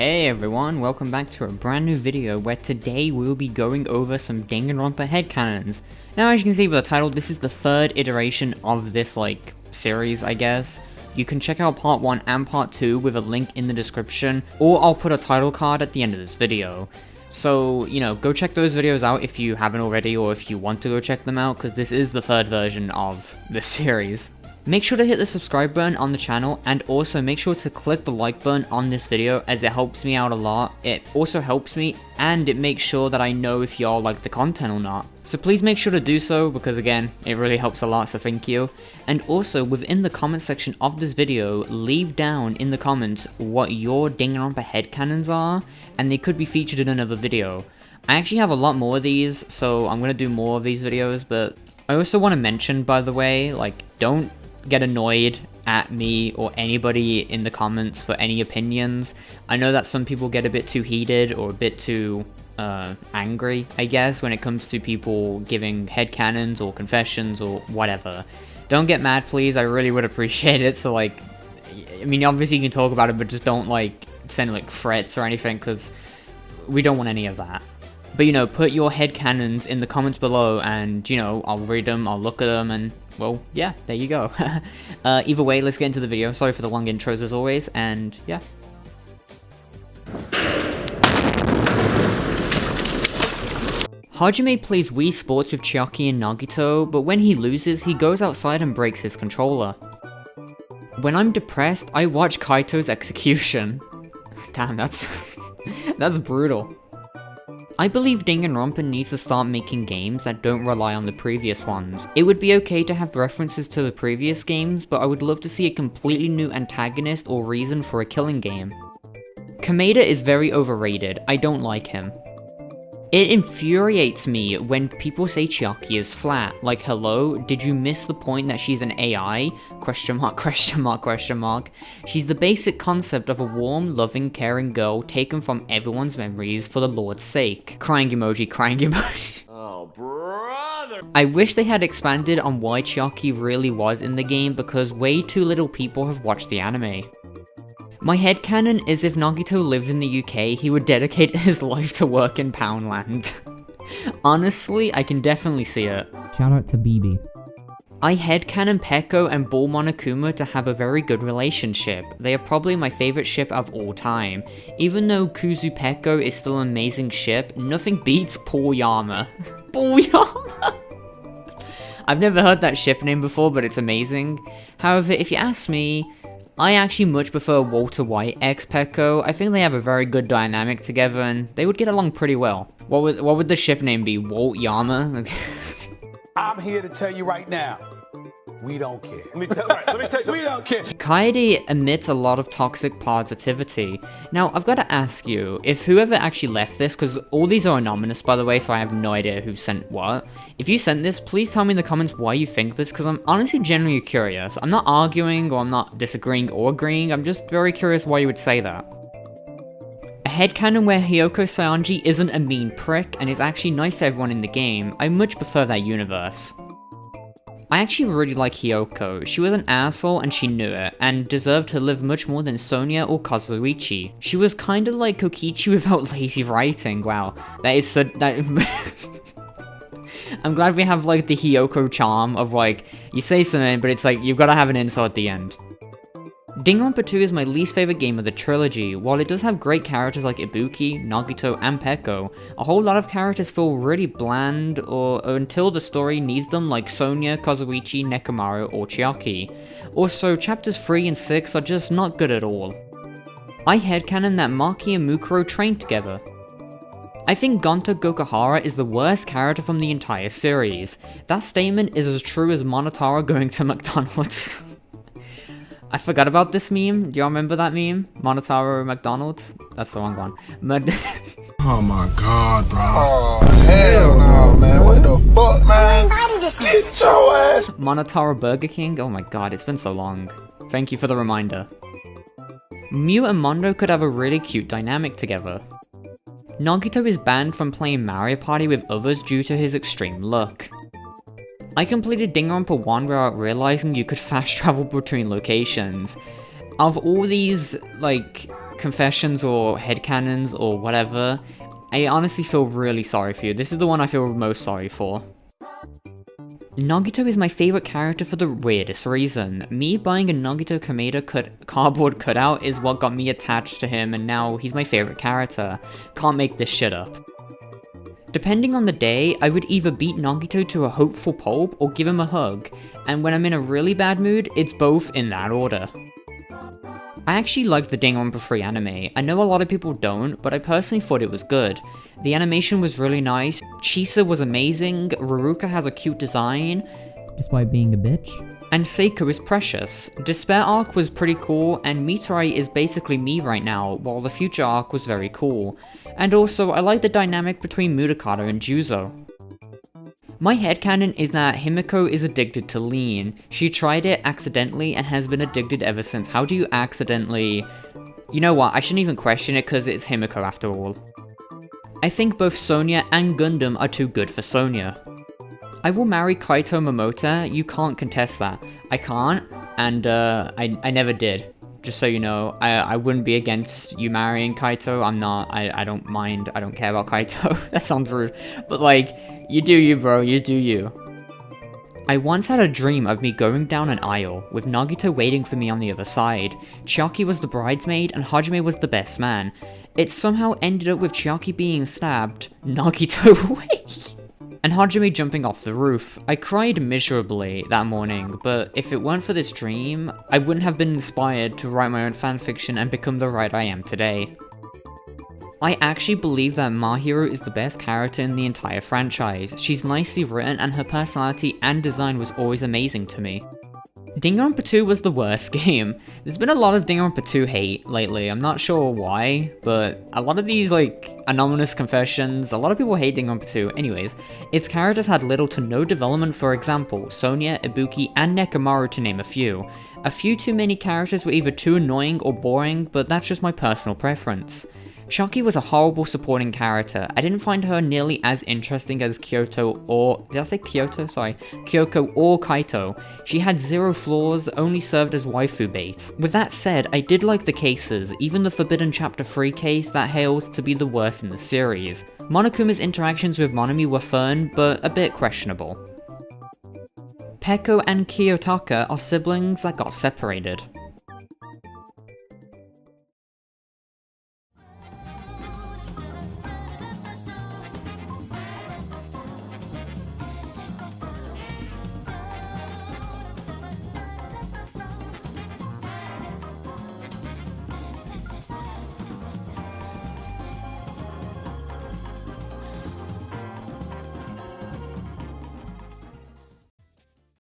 Hey everyone, welcome back to a brand new video where today we'll be going over some Danganronpa Headcanons. Now as you can see by the title, this is the third iteration of this series, I guess. You can check out part 1 and part 2 with a link in the description, or I'll put a title card at the end of this video. So, go check those videos out if you haven't already, or if you want to go check them out, because this is the third version of this series. Make sure to hit the subscribe button on the channel, and also make sure to click the like button on this video as it helps me out a lot. It also helps me, and it makes sure that I know if y'all like the content or not. So please make sure to do so, because again, it really helps a lot, so thank you. And also, within the comment section of this video, leave down in the comments what your Danganronpa headcanons are, and they could be featured in another video. I actually have a lot more of these, so I'm gonna do more of these videos, but I also want to mention, by the way, don't get annoyed at me or anybody in the comments for any opinions. I know that some people get a bit too heated or a bit too angry, I guess, when it comes to people giving headcanons or confessions or whatever. Don't get mad, please. I really would appreciate it. So, I mean, obviously you can talk about it, but just don't, send, threats or anything, because we don't want any of that. But, put your headcanons in the comments below, and, I'll read them, I'll look at them, and, well, yeah, there you go. Either way, let's get into the video. Sorry for the long intros as always, and, yeah. Hajime plays Wii Sports with Chiaki and Nagito, but when he loses, he goes outside and breaks his controller. When I'm depressed, I watch Kaito's execution. Damn, that's that's brutal. I believe Danganronpa needs to start making games that don't rely on the previous ones. It would be okay to have references to the previous games, but I would love to see a completely new antagonist or reason for a killing game. Kameda is very overrated. I don't like him. It infuriates me when people say Chiaki is flat. Like, hello, did you miss the point that she's an AI? Question mark, question mark, question mark. She's the basic concept of a warm, loving, caring girl taken from everyone's memories for the Lord's sake. Crying emoji, crying emoji. Oh, brother! I wish they had expanded on why Chiaki really was in the game, because way too little people have watched the anime. My headcanon is if Nagito lived in the UK, he would dedicate his life to work in Poundland. Honestly, I can definitely see it. Shout out to BB. I headcanon Peko and Bull Monokuma to have a very good relationship. They are probably my favorite ship of all time. Even though Kuzu Peko is still an amazing ship, nothing beats Paul Yama. Paul Yama! I've never heard that ship name before, but it's amazing. However, if you ask me, I actually much prefer Walter White x Peko. I think they have a very good dynamic together, and they would get along pretty well. What would the ship name be? Walt Yama? I'm here to tell you right now, we don't care. Let me tell you, We don't care. Kaede emits a lot of toxic positivity. Now, I've got to ask you, if whoever actually left this, because all these are anonymous by the way, so I have no idea who sent what. If you sent this, please tell me in the comments why you think this, because I'm honestly genuinely curious. I'm not arguing, or I'm not disagreeing or agreeing, I'm just very curious why you would say that. A headcanon where Hyoko Saionji isn't a mean prick, and is actually nice to everyone in the game. I much prefer that universe. I actually really like Hyoko. She was an asshole and she knew it, and deserved to live much more than Sonia or Kazuichi. She was kinda like Kokichi without lazy writing. Wow, that is so... I'm glad we have the Hyoko charm of you say something, but it's you've gotta have an insult at the end. Danganronpa 2 is my least favorite game of the trilogy. While it does have great characters like Ibuki, Nagito, and Peko, a whole lot of characters feel really bland or until the story needs them, like Sonia, Kazuichi, Nekomaru, or Chiaki. Also, chapters 3 and 6 are just not good at all. I headcanon that Maki and Mukuro trained together. I think Gonta Gokahara is the worst character from the entire series. That statement is as true as Monotaro going to McDonald's. I forgot about this meme. Do y'all remember that meme? Monotaro McDonald's? That's the wrong one. Oh my god, bro. Oh, hell no, man. What the fuck, man? Get your ass. Monotaro Burger King? Oh my god, it's been so long. Thank you for the reminder. Mew and Mondo could have a really cute dynamic together. Nagito is banned from playing Mario Party with others due to his extreme luck. I completed Danganronpa 1 without realizing you could fast travel between locations. of all these, like, confessions or headcanons or whatever, I honestly feel really sorry for you. This is the one I feel most sorry for. Nagito is my favorite character for the weirdest reason. Me buying a Nagito Kameda cardboard cutout is what got me attached to him, and now he's my favorite character. Can't make this shit up. Depending on the day, I would either beat Nagito to a hopeful pulp or give him a hug, and when I'm in a really bad mood, it's both in that order. I actually liked the Danganronpa 3 anime. I know a lot of people don't, but I personally thought it was good. The animation was really nice, Chisa was amazing, Ruruka has a cute design, despite being a bitch, and Seiko is precious. Despair arc was pretty cool, and Mitarai is basically me right now, while the future arc was very cool. And also, I like the dynamic between Mudokata and Juzo. My headcanon is that Himiko is addicted to lean. She tried it accidentally and has been addicted ever since. How do you accidentally... You know what, I shouldn't even question it because it's Himiko after all. I think both Sonia and Gundam are too good for Sonia. I will marry Kaito Momota, you can't contest that. I can't, and I never did. Just so you know, I wouldn't be against you marrying Kaito. I'm not, I don't mind, I don't care about Kaito. That sounds rude. But like, you do you, bro, you do you. I once had a dream of me going down an aisle, with Nagito waiting for me on the other side. Chiaki was the bridesmaid, and Hajime was the best man. It somehow ended up with Chiaki being stabbed, Nagito away, and Hajime jumping off the roof. I cried miserably that morning, but if it weren't for this dream, I wouldn't have been inspired to write my own fanfiction and become the writer I am today. I actually believe that Mahiro is the best character in the entire franchise. She's nicely written and her personality and design was always amazing to me. Danganronpa 2 was the worst game. There's been a lot of Danganronpa 2 hate lately, I'm not sure why, but a lot of these like anonymous confessions, a lot of people hate Danganronpa 2. Anyways, its characters had little to no development, for example, Sonia, Ibuki, and Nekomaru to name a few. A few too many characters were either too annoying or boring, but that's just my personal preference. Chiaki was a horrible supporting character. I didn't find her nearly as interesting as Kyoko or Kaito. She had zero flaws, only served as waifu bait. With that said, I did like the cases, even the Forbidden Chapter 3 case that hails to be the worst in the series. Monokuma's interactions with Monami were fun, but a bit questionable. Peko and Kiyotaka are siblings that got separated.